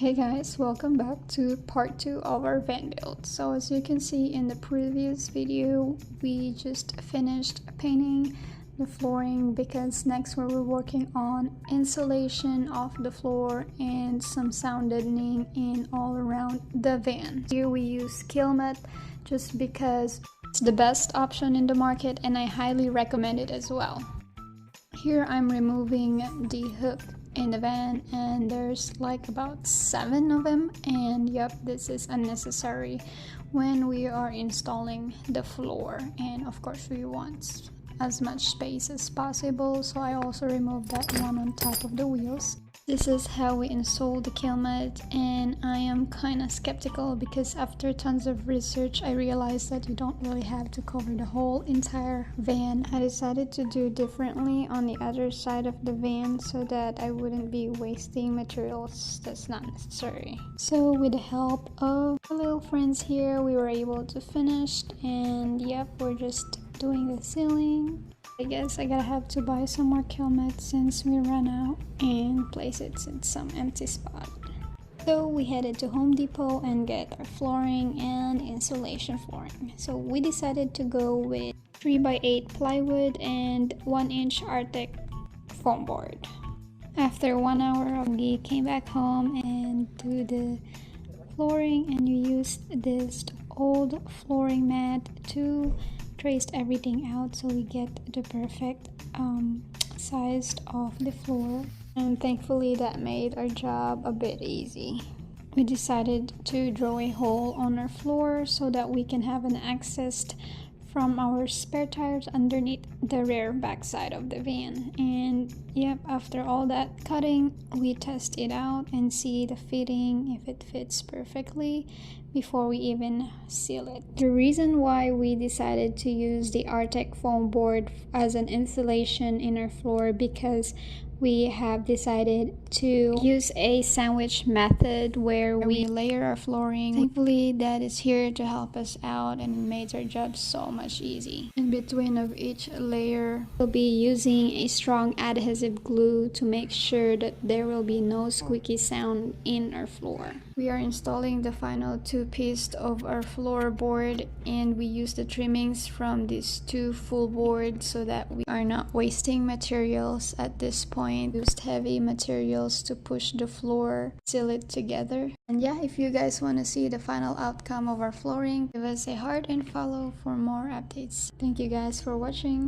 Hey guys, welcome back to part 2 of our van build. So as you can see in the previous video, we just finished painting the flooring because next we were working on insulation of the floor and some sound deadening in all around the van. Here we use Kilmat just because it's the best option in the market and I highly recommend it as well. Here I'm removing the hook in the van and there's like about 7 of them, and yep, this is unnecessary when we are installing the floor, and of course we want as much space as possible, so I also removed that one on top of the wheels. This is how we install the Kilmat, and I am kind of skeptical because after tons of research I realized that you don't really have to cover the whole entire van. I decided to do differently on the other side of the van so that I wouldn't be wasting materials that's not necessary. So with the help of our little friends here, we were able to finish, and yep, we're just doing the ceiling. I guess I gotta have to buy some more Kilmat since we ran out and place it in some empty spot. So we headed to Home Depot and get our flooring and insulation flooring. So we decided to go with 3x8 plywood and 1-inch Arctic foam board. After 1 hour, we came back home and do the flooring, and you used this old flooring mat to traced everything out so we get the perfect size of the floor, and thankfully that made our job a bit easy. We decided to draw a hole on our floor so that we can have an access from our spare tires underneath the rear backside of the van. And yep, after all that cutting, we test it out and see the fitting, if it fits perfectly before we even seal it. The reason why we decided to use the Arctic foam board as an insulation in our floor because we have decided to use a sandwich method where we layer our flooring. Thankfully, that is here to help us out and it made our job so much easy. In between of each layer, we'll be using a strong adhesive glue to make sure that there will be no squeaky sound in our floor. We are installing the final 2 pieces of our floorboard, and we use the trimmings from these 2 full boards so that we are not wasting materials at this point. We used heavy materials to push the floor, seal it together. And yeah, if you guys want to see the final outcome of our flooring, give us a heart and follow for more updates. Thank you guys for watching.